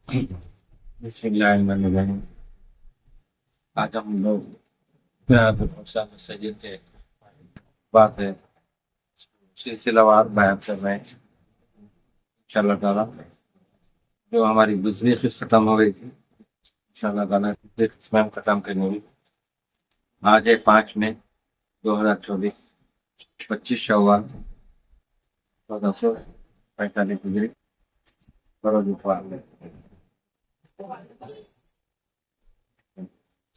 بسم اللہ الرحمن الرحیم۔ آج ہم لوگ سید کے بات ہے سلسلہ وار بیان کر رہے ہیں انشاءاللہ تعالیٰ۔ جو ہماری دوسری قسط ختم ہو گئی تھی، انشاءاللہ تعالیٰ تیسری قسط میں ہم ختم کرنی ہوئی۔ آج ہے 5 مئی 2024، 25 شوال 1445 ہجری، بروز اتوار۔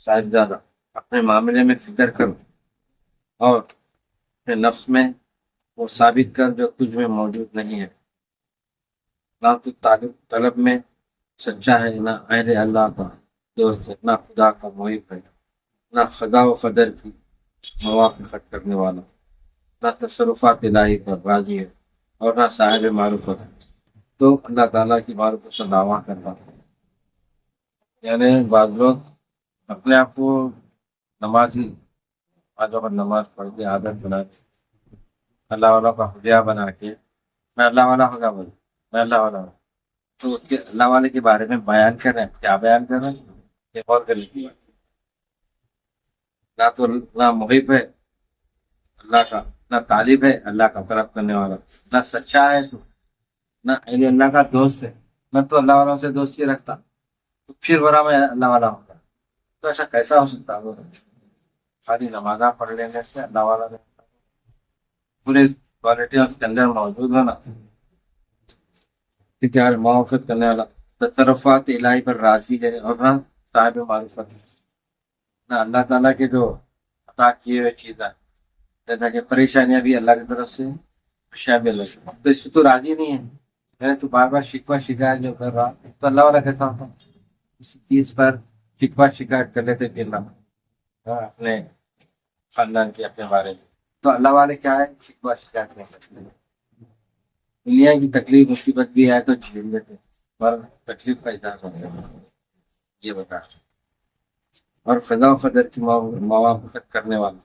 صاحبزادہ، اپنے معاملے میں فکر کرو اور اپنے نفس میں وہ ثابت کر جو تجھ میں موجود نہیں ہے۔ نہ تو طلب میں سچا ہے، نہ اہل اللہ کا دوست ہے، نہ خدا کا محب ہے، نہ خدا و قدر کی موافقت کرنے والا، نہ تصرفات الہی پر راضی ہے، اور نہ صاحب معرفت ہے۔ تو اللہ تعالیٰ کی معرفت سے دعویٰ کرتا ہے۔ یعنی بعض لوگ اپنے آپ کو نمازی، آج وقت نماز پڑھ کے عادت بنا کے اللہ والا کا حلیہ بنا کے میں اللہ والا ہوگا بول، میں اللہ والا ہوں، تو اس کے اللہ والے کے بارے میں بیان کر رہے ہیں۔ کیا بیان کر رہے ہیں؟ یہ غور کر لیجیے۔ نہ تو نہ محب ہے اللہ کا، نہ طالب ہے اللہ کا طلب کرنے والا، نہ سچا ہے تو، نہ اللہ کا دوست ہے، نہ تو اللہ والوں سے دوستی رکھتا، تو پھر برا میں اللہ والا ہوگا۔ تو ایسا کیسا ہو سکتا ہے؟ خالی نمازہ پڑھ لینے سے اللہ والا رہتا؟ پورے کوالٹی اس کے اندر موجود ہونا، کہ معرفت کرنے والا، تصرفات الہی پر راضی ہے، اور نہ صاحب معرفت ہے، نہ اللہ تعالیٰ کے جو عطا کیے ہوئے چیزیں، جیسا کہ پریشانیاں بھی اللہ کی طرف سے، خوشیاں بھی اللہ کی طرف سے، تو اس کی تو راضی نہیں ہے۔ یعنی تو بار بار شکوہ شکایت جو کر رہا، تو اللہ والا کیسا ہوتا؟ کسی چیز پر شکوہ شکایت کر لیتے پھر نہ اپنے خاندان کے، اپنے بارے میں، تو اللہ والے کیا ہے؟ شکوہ شکایت نہیں کرتے۔ دنیا کی تکلیف مصیبت بھی ہے تو جھیل لیتے، پر تکلیف کا اظہار ہوتا ہے، یہ بتا۔ اور خدا و قدر کی موافقت کرنے والا،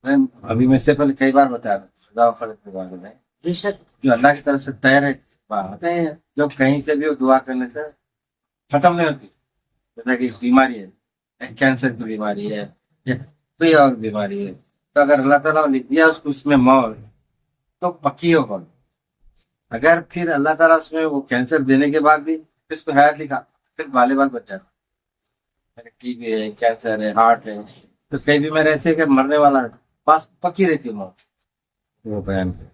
میں ابھی میں سے پہلے کئی بار بتایا تھا خدا و قدر کے بارے میں، بے شک جو اللہ کی طرف سے طے ہے بات ہے، جو کہیں سے بھی وہ دعا کرنے سے ختم نہیں ہوتی۔ جیسا کہ بیماری ہے، کینسر کی بیماری ہے یا کوئی اور بیماری ہے، تو اگر اللہ تعالیٰ نے لکھ دیا اس میں موت، تو پکی ہوگا۔ اگر پھر اللہ تعالیٰ اس میں وہ کینسر دینے کے بعد بھی اس کو حیات لکھا، پھر بالے بال بچ جاتا۔ ٹی بی ہے، کینسر ہے، ہارٹ ہے، تو کئی بیماری ایسے کہ مرنے والا ہے، پاس پکی رہتی ہے موت۔ وہ بیان کر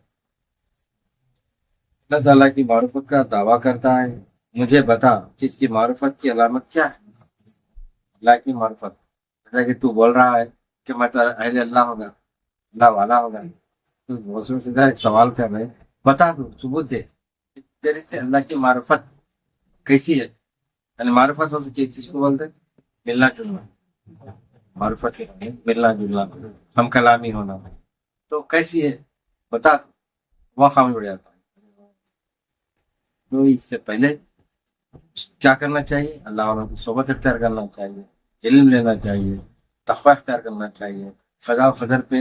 اللہ تعالیٰ کی معرفت کا دعویٰ کرتا ہے، مجھے بتا کہ اس کی معرفت کی علامت کیا ہے؟ اللہ کی معرفت، جیسا کہ تو بول رہا ہے کہ میں اہل اللہ ہوگا، اللہ والا ہوگا، تو دوسروں سے ایک سوال کر رہے، بتا دو، ثبوت دے تیرے سے اللہ کی معرفت کیسی ہے۔ یعنی معرفت ہو تو کس کو بولتے؟ ملنا جلنا، معرفت ملنا جلنا، ہم کلامی ہونا، تو کیسی ہے بتا دو، وہ خام جڑ جاتا ہے۔ تو اس سے پہلے کیا کرنا چاہیے؟ اللہ والوں کی صحبت اختیار کرنا چاہیے، علم لینا چاہیے، تقوی اختیار کرنا چاہیے، خدا و قدر پہ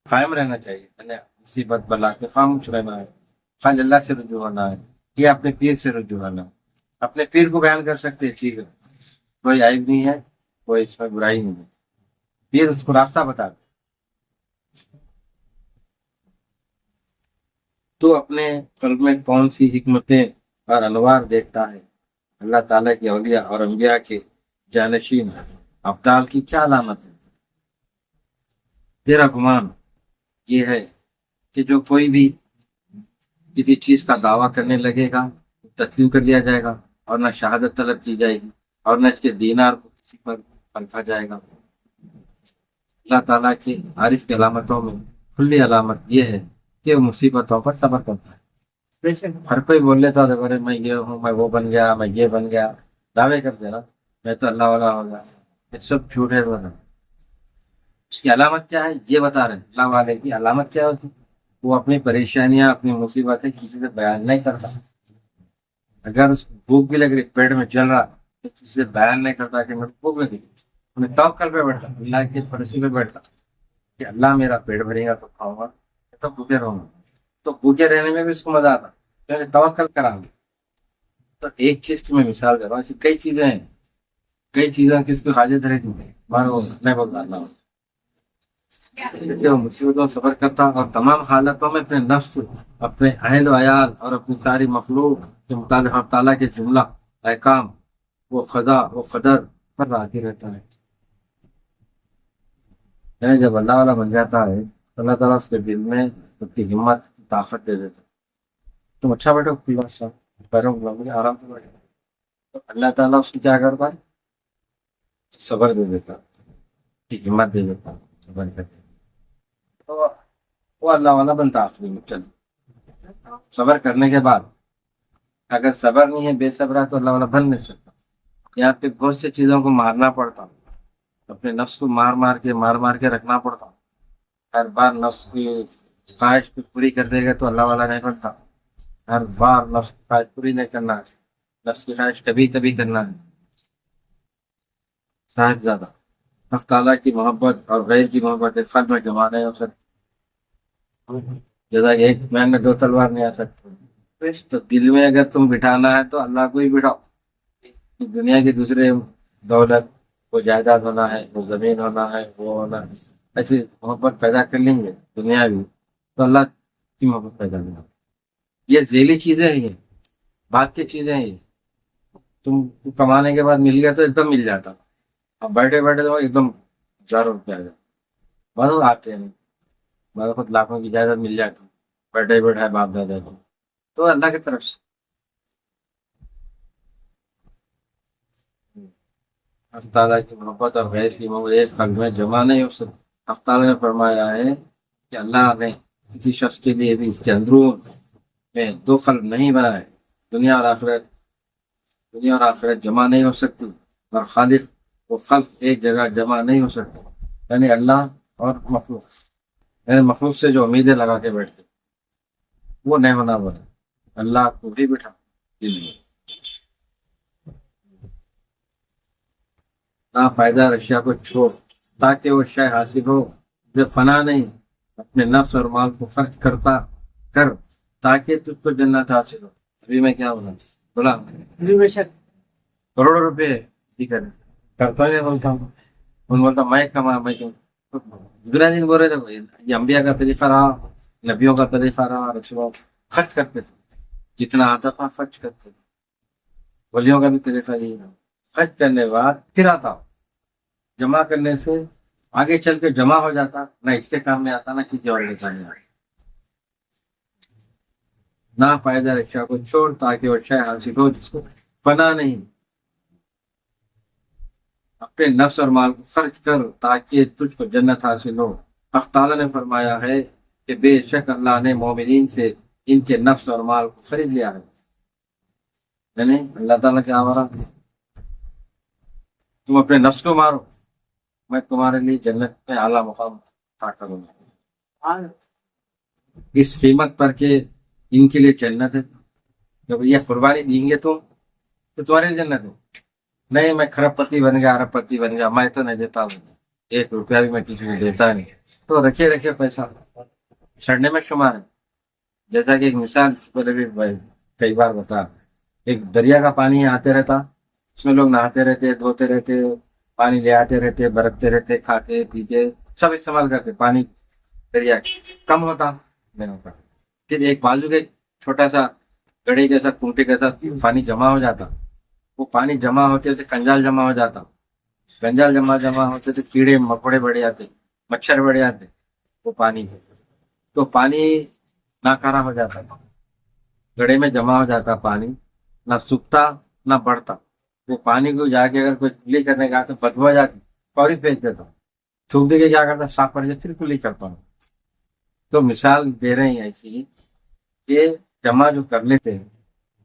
قائم رہنا چاہیے، یعنی مصیبت بلا کے خاموش رہنا ہے، خالی اللہ سے رجوع ہونا ہے، یا اپنے پیر سے رجوع ہونا ہے۔ اپنے پیر کو بیان کر سکتے ہیں، ٹھیک ہے، کوئی عیب نہیں ہے، کوئی اس میں برائی نہیں ہے، پیر اس کو راستہ بتاتے۔ تو اپنے قلب میں کون سی حکمتیں اور انوار دیکھتا ہے؟ اللہ تعالیٰ کے اولیاء اور انبیاء کے جانشین ابدال کی کیا علامت ہے؟ تیرا گمان یہ ہے کہ جو کوئی بھی کسی چیز کا دعویٰ کرنے لگے گا تسلیم کر لیا جائے گا، اور نہ شہادت طلب کی جائے گی، اور نہ اس کے دینار کو کسی پر پرکھا جائے گا۔ اللہ تعالیٰ کے عارف کی علامتوں میں کھلی علامت یہ ہے کہ وہ مصیبتوں پر صبر کرتا ہے۔ ہر کوئی بول لیتا ہے میں یہ ہوں، میں وہ بن گیا، میں یہ بن گیا، دعوے کر دینا میں تو اللہ والا ہوگا، یہ سب جھوٹ ہے۔ اس کی علامت کیا ہے یہ بتا رہے ہیں۔ اللہ والے کی علامت کیا ہوتی؟ وہ اپنی پریشانیاں، اپنی مصیبتیں کسی سے بیان نہیں کرتا۔ اگر اس کو بھوک بھی لگ رہی، پیٹ میں جل رہا، تو کسی سے بیان نہیں کرتا کہ میرے بھوک لگی، میں توکل پہ بیٹھتا، اللہ کی پرسی پہ بیٹھتا کہ اللہ میرا پیٹ بھرے گا تو کھاؤں گا، تو بھوکے رہوں گا۔ تو بھوکے رہنے میں بھی اس کو مزہ آتا کیونکہ توکل کرا گا۔ تو ایک چیز کی میں مثال دے رہا ہوں، ایسی کئی چیزیں ہیں، کئی چیزیں کس کی حاجت رہتی ہے، مانو نہیں بولنا اللہ وہ مصیبتوں میں صبر کرتا اور تمام حالتوں میں اپنے نفس، اپنے اہل و عیال اور اپنی ساری مخلوق کے متعلق اللہ تعالیٰ کے جملہ احکام، وہ خدا وہ قدر پر راضی رہتا ہے۔ یعنی جب اللہ والا بن جاتا ہے اللہ تعالیٰ اس کے دل میں اس کی ہمت طاقت دے دیتا ہے۔ تم اچھا بیٹھو کھلا سا پیروں کو آرام سے بیٹھو، تو اللہ تعالیٰ اس کو کیا کرتا ہے، صبر دے دیتا، کی ہمت دے دیتا، صبر کر کے تو وہ اللہ والا بنتا آخری میں۔ چل صبر کرنے کے بعد اگر صبر نہیں ہے، بے صبر ہے، تو اللہ والا بن نہیں سکتا۔ یہاں پہ بہت سی چیزوں کو مارنا پڑتا، اپنے نفس کو مار مار کے رکھنا پڑتا۔ ہر بار نفس کی خواہش کو پوری کر دے گا تو اللہ والا نہیں بنتا۔ ہر بار نفس کی خواہش پوری نہیں کرنا ہے، نفس کی خواہش کبھی کبھی کرنا ہے۔ صاحب زیادہ حق تعالیٰ کی محبت اور غیر کی محبت ایک فرد میں جمع نہیں ہو سکتی، جیسا ایک مین میں دو تلوار نہیں آ سکتی۔ تو دل میں اگر تم بٹھانا ہے تو اللہ کو ہی بٹھاؤ۔ دنیا کی دوسرے دولت، وہ جائیداد ہونا ہے، وہ زمین ہونا ہے، وہ ہونا ہے، ایسی محبت پیدا کر لیں گے دنیاوی، تو اللہ کی محبت پیدا نہیں ہوگی۔ یہ ذیلی چیزیں ہیں، یہ بات کی چیزیں ہیں۔ یہ تم کمانے کے بعد مل گیا تو ایک دم مل جاتا، اب بیٹھے بیٹھے تو ایک دم ہزاروں روپیہ آ جاتا، بہت آتے ہیں، بہت خود لاکھوں کی جائیداد مل جاتی، بیٹھے بیٹھے باپ دادا کو، تو اللہ کی طرف سے اللہ تعالیٰ کی محبت اور غیر کی محبت ایک قلب میں جمع نہیں ہو سکتی۔ اللہ تعالیٰ نے فرمایا ہے کہ اللہ نے کسی شخص کے لیے بھی اس کے اندرون میں دو قلب نہیں بنائے، دنیا اور آخرت جمع نہیں ہو سکتی، اور خالق وہ خلق ایک جگہ جمع نہیں ہو سکتا، یعنی اللہ اور مخلوق، یعنی مخلوق سے جو امیدیں لگا کے بیٹھتے وہ نہیں ہونا بولے، اللہ کو بھی بٹھا دل میں۔ ناپائیدار اشیاء کو چھوڑ تاکہ وہ شے حاصل ہو جو فنا نہیں، اپنے نفس اور مال کو خرچ کر تاکہ تجھ کو جنت حاصل ہو۔ ابھی میں کیا بولا کروڑوں روپے کرتا ہی بولتا ہوں، بولتا میں کما میں کیوں دنیا دن بول رہے تھے، یہ انبیاء کا طریقہ رہا، نبیوں کا طریقہ رہا، رسولوں خرچ کرتے تھے، جتنا آتا تھا خرچ کرتے تھے، ولیوں کا بھی طریقہ یہی رہا، خرچ کرنے کے بعد پھر آتا، جمع کرنے سے آگے چل کے جمع ہو جاتا، نہ اس کے کام میں آتا نہ کسی اور کے کام میں آتا۔ نہ پائیدار اشیاء کو چھوڑ تاکہ وہ شے حاصل ہو جس کو فنا نہیں، اپنے نفس اور مال کو خرچ کر تاکہ تجھ کو جنت حاصل ہو۔ حق تعالیٰ نے فرمایا ہے کہ بے شک اللہ نے مومنین سے ان کے نفس اور مال کو خرید لیا ہے، یعنی اللہ تعالیٰ کیا ہمارا، تم اپنے نفس کو مارو، میں تمہارے لیے جنت میں اعلیٰ مقام عطا کروں گا، اس قیمت پر کہ ان کے لیے جنت ہے، جب یہ قربانی دیں گے تم تو تمہارے لیے جنت ہے۔ نہیں میں کھرب پتی بن گیا، ارب پتی بن گیا، میں تو نہیں دیتا ہوں، ایک روپیہ بھی میں کسی کو دیتا نہیں، تو رکھے پیسہ سڑنے میں شمار ہے۔ جیسا کہ ایک مثال پہلے بھی کئی بار بتا، ایک دریا کا پانی آتے رہتا، اس میں لوگ نہاتے رہتے، دھوتے رہتے، پانی لے آتے رہتے، برتتے رہتے، کھاتے پیتے سب استعمال کرتے، پانی دریا کم ہوتا نہیں ہوتا، پھر ایک بازو کے چھوٹا سا گڑھے جیسا کنٹے جیسا پانی جمع ہو جاتا، وہ پانی جمع ہوتے ہوتے کنجال جمع ہو جاتا، کنجال جمع ہوتے تو کیڑے مکوڑے بڑے آتے، مچھر بڑے آتے، وہ پانی تو پانی ناکارا ہو جاتا، گڑھے میں جمع ہو جاتا پانی، نہ سوکھتا نہ بڑھتا، وہ پانی کو جا کے اگر کوئی کلی کرنے کا تو بدبو جاتی، فوری پھینک دیتا، تھوک دے کے کیا کرتا، صاف کر کے پھر کلی کرتا ہوں۔ تو مثال دے رہے ہیں ایسی کہ جمع جو کر لیتے ہیں،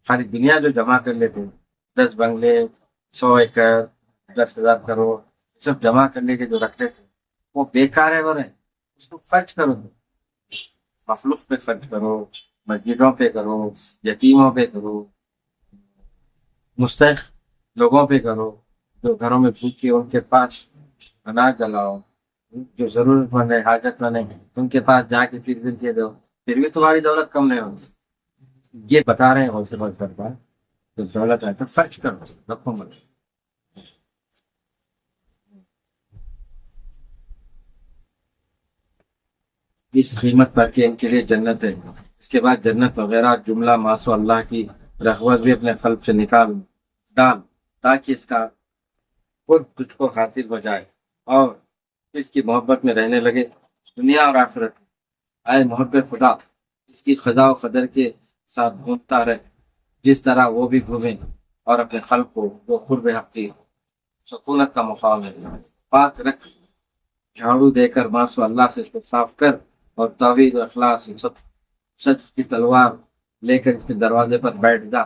ساری دنیا جو جمع کر لیتے ہیں، 10 بنگلے، 100 ایکڑ، 10,000 کروڑ، سب جمع کرنے کے جو رکھ لیتے ہیں وہ بیکار ہے، ورے اس کو خرچ کرو، مخلوق پہ خرچ کرو، مسجدوں پہ کرو، یتیموں پہ کرو، مستحق لوگوں پہ کرو، جو گھروں میں بھوکے ان کے پاس اناج ڈلاؤ، جو ضرورت مند ہے حاجت مند ہے ان کے پاس جا کے پھر دے دو، پھر بھی تمہاری دولت کم نہیں ہوگی۔ یہ بتا رہے ہیں غوث پاک سرکار تو دولت ہے تو خرچ کرو، رکھو مت۔ اس قیمت پر کہ ان کے لیے جنت ہے۔ اس کے بعد جنت وغیرہ جملہ ماسو اللہ کی رغبت بھی اپنے قلب سے نکال ڈال، تاکہ اس کا خود تجھ کو حاصل ہو جائے اور اس کی محبت میں رہنے لگے دنیا اور آخرت۔ اے محبت خدا، اس کی خدا و قدر کے ساتھ گھومتا رہے جس طرح وہ بھی گھومے، اور اپنے خلق کو جو قرب حق کی سکونت کا مقام ہے پاک رکھ، جھاڑو دے کر ماسو اللہ سے اس کو صاف کر، اور توحید و اخلاص سچ کی تلوار لے کر اس کے دروازے پر بیٹھ جا،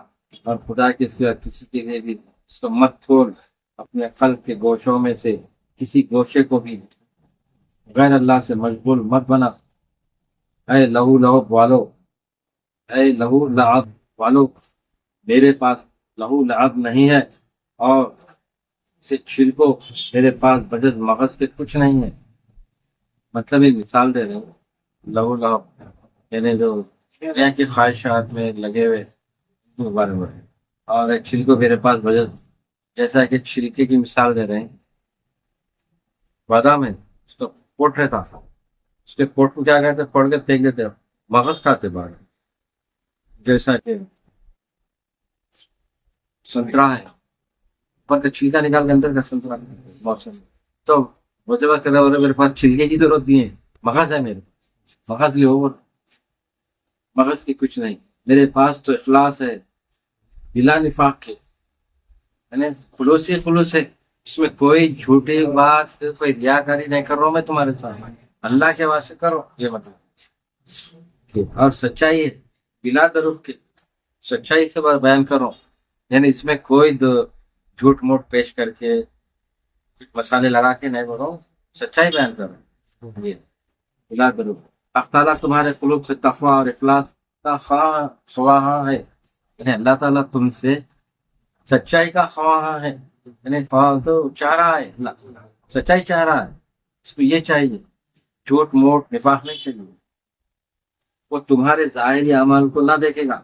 اور خدا کے سوا کسی کے لیے بھی اس کو مت کھول، اپنے قلب کے گوشوں میں سے کسی گوشے کو بھی غیر اللہ سے مشغول مت بنا۔ اے لہو لعب والو، اے لہو لعب والو، میرے پاس لہو لعب نہیں ہے اور اسے چھلکو، میرے پاس بجز مغز کے کچھ نہیں ہے۔ مطلب ایک مثال دے رہے ہیں، لہو لعب یعنی جو دنیا کی خواہشات میں لگے ہوئے بارے میں، اور ایک چھلکو میرے پاس بجز، جیسا کہ چھلکے کی مثال دے رہے ہیں۔ بادام ہے، اس کا پوٹ رہتا، اس کے پوٹ کو کیا کہتے ہیں، پھوڑ کے پھینک دیتے، مغز کھاتے باہر۔ جیسا کہ سنترا ہے، پر کا چھلکا نکال کے اندر کا سنترا موسم، تو مجھے بات کر رہا ہے میرے پاس چھلکے کی ضرورت نہیں ہے، مغز ہے میرے، مغز لے اوور، مغز کی کچھ نہیں، میرے پاس تو اخلاص ہے بلا نفاق کے، یعنی خلوص ہی خلوص ہے، اس میں کوئی جھوٹی بات، کوئی ریاکاری نہیں کر رہا ہوں میں تمہارے ساتھ، اللہ کے واسطے کرو، یہ مطلب، اور سچائی ہے بلا دروغ کے، سچائی سے بیان کرو، یعنی اس میں کوئی جھوٹ موٹ پیش کر کے مسالے لگا کے نہیں بولو، سچائی بیان کرو، یہ بلا دروغ۔ اللہ تعالیٰ تمہارے قلوب سے تقویٰ اور اخلاص کا خواہاں ہے، یعنی اللہ تعالیٰ تم سے سچائی کا خواہاں ہے، یعنی تو چاہ رہا ہے، اللہ سچائی چاہ رہا ہے، اس کو یہ چاہیے، جھوٹ موٹ نفاق نہیں چاہیے، وہ تمہارے ظاہری اعمال کو نہ دیکھے گا۔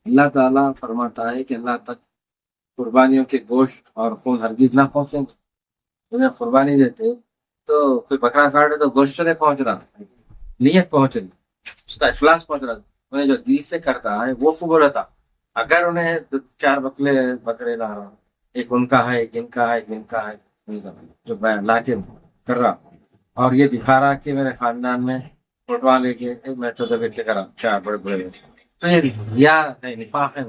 اللہ تعالیٰ فرماتا ہے کہ اللہ تک قربانیوں کے گوشت اور خون ہرگز نہ پہنچیں گے۔ جب قربانی دیتے تو کوئی بکرا کاٹے تو گوشت نہیں پہنچ رہا، نیت پہنچ رہی، اس کا اخلاص پہنچ رہا، انہیں جو دل سے کرتا ہے وہ قبول ہوتا۔ اگر انہیں چار بکرے لا رہا، ایک ان کا ہے، ایک ان کا ہے، ایک ان کا ہے، جو لا کے کر رہا، اور یہ دکھا رہا کہ میرے خاندان میں فوٹوا لے کے میں تو بیٹے کرا چار بڑے بڑے، تو یہ ریا ہے، نفاق ہے،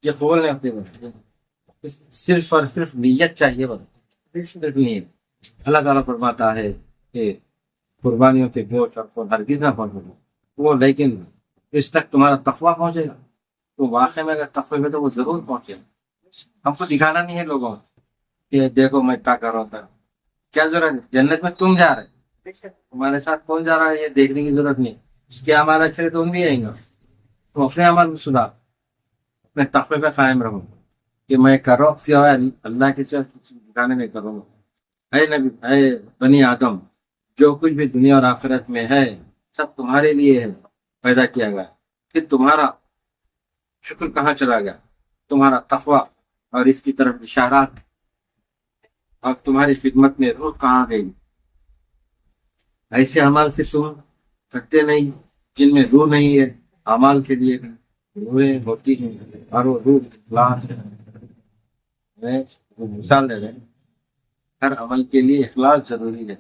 یہ قبول نہیں ہوتے، صرف اور صرف نیت چاہیے، بس صرف نیت۔ اللہ تعالیٰ فرماتا ہے کہ قربانیوں کے گوشت اور خون ہرگز نہ پہنچے گا وہ، لیکن اس تک تمہارا تقویٰ پہنچے گا، تو واقعی میں اگر تقوی میں تو وہ ضرور پہنچے گا۔ ہم کو دکھانا نہیں ہے لوگوں کہ دیکھو میں کیا کر رہا تھا، کیا ضرورت ہے، جنت میں تم جا رہے، تمہارے ساتھ کون جا رہا ہے یہ دیکھنے کی ضرورت نہیں، اس کے اعمال اچھے تم بھی آئیں گا، تو اپنے عمل میں سدھار، اپنے تقوی پہ قائم رہو کہ میں کرو سوائے اللہ کے ساتھ دکھانے نہیں کروں گا۔ اے نبی، اے بنی آدم، جو کچھ بھی دنیا اور آخرت میں ہے سب تمہارے لیے ہے، پیدا کیا گیا، پھر تمہارا شکر کہاں چلا گیا، تمہارا تقویٰ اور اس کی طرف اشارات، اور تمہاری خدمت میں روح کہاں گئی؟ ایسے اعمال سے تم کرتے نہیں جن میں روح نہیں ہے، اعمال کے لیے روحیں ہوتی ہیں، اور وہ روح اخلاص ہے۔ میں مثال دے رہے ہیں، ہر عمل کے لیے اخلاص ضروری ہے۔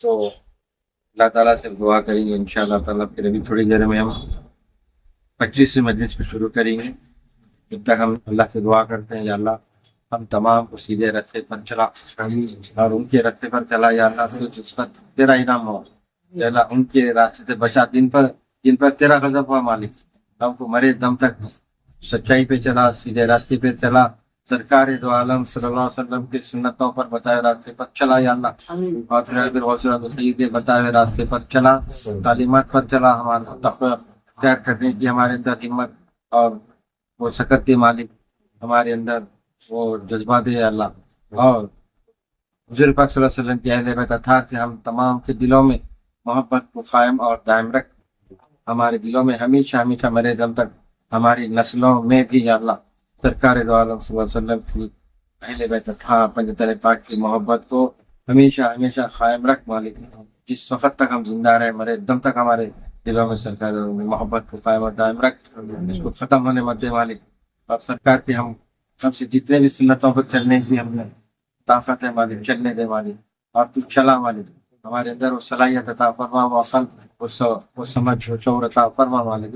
تو اللہ تعالیٰ سے دعا کریں گے انشاءاللہ تعالیٰ، پھر ابھی تھوڑی دیر میں ہم 25 مجلس پہ شروع کریں گے۔ جب تک ہم اللہ سے دعا کرتے ہیں، یا اللہ ہم تمام کو سیدھے راستے پر چلا اور ان کے راستے پر چلا، یا اللہ تو جس پر تیرا انعام ہو، یا اللہ ان کے راستے سے بچا جن پر تیرا غضب ہوا مالک، ہم کو مرے دم تک سچائی پہ چلا، سیدھے راستے پہ چلا، سرکار دو عالم صلی اللہ علیہ وسلم کی سنتوں پر بتائے راستے پر چلا، یا اللہ سید بتائے راستے پر چلا، تعلیمات پر چلا، ہمارا تقویٰ اختیار کرنے کی ہمارے اندر ہمت اور وہ سکت مالک، ہمارے اندر وہ جذبات ہے اللہ، اور حضور پاک صلی اللہ علیہ وسلم کی اہل بیت اطہار سے ہم تمام کے دلوں میں محبت کو قائم اور دائم رکھ، ہمارے دلوں میں ہمیشہ ہمیشہ مرے دم تک ہماری نسلوں میں بھی یا اللہ سرکار دو عالم صلی اللہ علیہ وسلم کی اہل بیت تھا پنجتر پاک کی محبت کو ہمیشہ ہمیشہ قائم رکھ مالک. جس وقت تک ہم زندہ رہے مرے دم تک ہمارے دلوں میں سرکار محبت کو قائم اور دائم رکھ, اس کو ختم ہونے مت دے مالک. اور سرکار کے ہم سے جتنے بھی سنتوں پر چلنے کی ہم نے طاقت ہے مالک چلنے دے مالک. اور تو چلا مالک, ہمارے اندر وہ صلاحیت عطا فرما, وہ عقل, وہ سمجھ, وہ شعور عطا فرما مالک.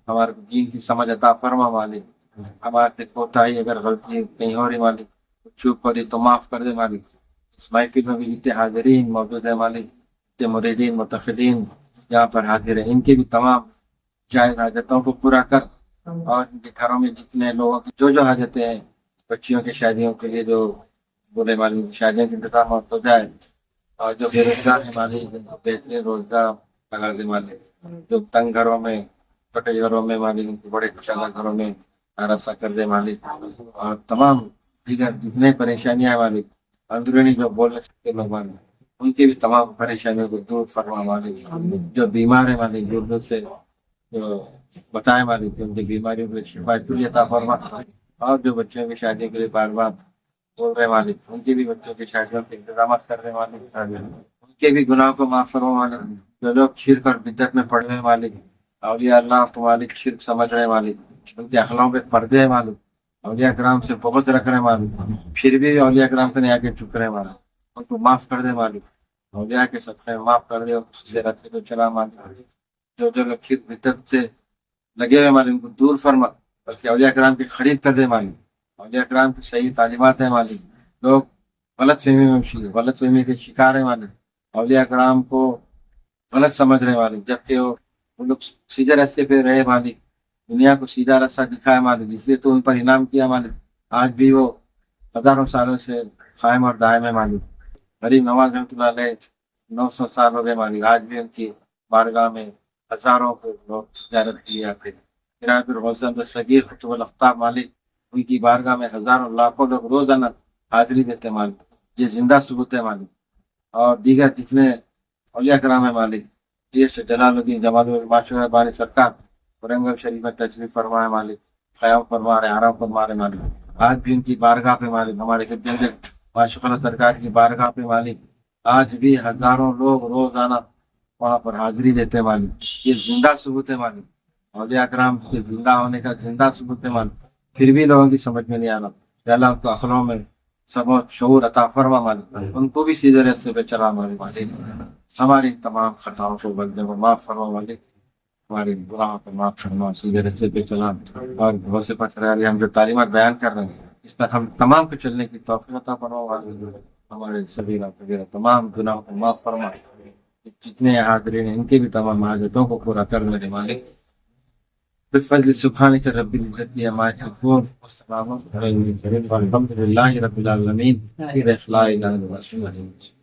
ہمارے دین کی سمجھ عطا فرما مالک. ہمارے کوتاہی اگر غلطی کہیں ہو رہی مالک چوپ ہو رہی تو معاف کر دے مالک. اس محفل میں بھی جتنے حاضرین موجود ہے مالک, جتنے مریدین متخذین یہاں پر حاضر ہیں, ان کے بھی تمام جائز حاجتوں کو پورا کر. اور ان کے گھروں میں جتنے لوگوں کی جو حاجتیں ہیں, بچیوں کی شادیوں کے لیے جو بولے مالک شادیوں کے انتظامات ہو جائے, اور جو بے روزگار ہے مالک بہترین روزگار لگا دے مالک. جو تنگ گھروں میں چھوٹے گھروں میں مالک ان کو بڑے شادہ گھروں میں راستہ کر دے مالک. اور تمام دیگر جتنے پریشانیاں ہیں مالک اندرونی جو بول سکتے لوگ مالک ان کی بھی تمام پریشانیوں کو دور فرما مالک. جو بیمار ہے مالک دور دور سے جو بتائے مالک ان کی بیماریوں کے شفا عطا فرما. اور جو بچوں کی شادی کے لیے بار بار بول رہے مالک ان کی بھی بچوں کی شادیوں کے انتظامات کر رہے مالک, ان کے بھی گناہ کو معاف فرما مالک. جو لوگ شرک اور بدعت میں پڑ رہے مالک اولیاء اللہ کو مالک شرک سمجھ رہے مالک, ان کے اخلاقوں پہ پردے ہیں مالک, اولیاء کرام سے بغض رکھ رہے مالک, پھر بھی اولیاء کرام کے آگے چک رہے مالک, ان کو معاف کر دے مالک. اولیاء کے صدقے معاف کر دے اور سیدھے راستے کو چلا مالک. جو لوگ شرک بدعت سے لگے ہوئے مالک ان کو دور فرما, بلکہ اولیاء کرام کی خرید کر دے مالک. اولیاء کرام کی صحیح تعلیمات ہیں مالک, لوگ غلط فہمی کے شکار ہیں مالک, اولیاء کرام کو غلط سمجھ رہے مالک, جبکہ وہ لوگ سیدھے راستے پہ رہے مالک, دنیا کو سیدھا راستہ دکھایا مالک, اس لیے تو ان پر انعام کیا مالک. آج بھی وہ ہزاروں سالوں سے قائم اور دائم ہے مالک. غریب نواز رحمۃ اللہ علیہ 900 سال ہو گئے مالک, آج بھی ان کی بارگاہ میں ہزاروں کو لوگ زیارت کے لیے آتے. قرائت الغوث صغیر قطب الاقطاب مالک ان کی بارگاہ میں ہزاروں لاکھوں لوگ روزانہ حاضری دیتے مالک. یہ زندہ ثبوت ہے مالک. اور دیگر جتنے اولیاء کرام ہے مالک, یہ جلال الدین جمال الماشور بانی سرکار ورنگل شریف میں تشریف فرمائے مالک, قیام فرما رہے, آرام فرما رہے مالک. آج بھی ان کی بارگاہ پہ مالک ہمارے معشوق اللہ سرکار کی بارگاہ پہ مالک آج بھی ہزاروں لوگ روزانہ وہاں پر حاضری دیتے مالک. یہ زندہ ثبوت ہے مالک, اولیاء کرام کے زندہ ہونے کا زندہ ثبوت ہے مالک. پھر بھی لوگوں کی سمجھ میں نہیں آنا, اللہ ان کو عقلوں میں سمجھ شعور عطا فرما مالک, ان کو بھی سیدھے راستے پہ چلا مالک. ہماری تمام خطاؤں کو بندے کو معاف فرما مالک, ہماری گناہوں کو معاف فرما, سیدھے راستے پہ چلا. اور بہت سے پتھر ہم جو تعلیمات بیان کر رہے ہیں اس پر ہم تمام کو چلنے کی توفیق عطا فرما مالک. ہمارے صغیرہ کبیرہ تمام گناہوں کو معاف فرما. جتنے حاضرین ہیں ان کے بھی تمام حاجتوں کو پورا کر میرے مالک. بفضل سبحانك رب العزة عما يصفون والسلام على المرسلين والحمد لله رب العالمين. لا اله الا الله.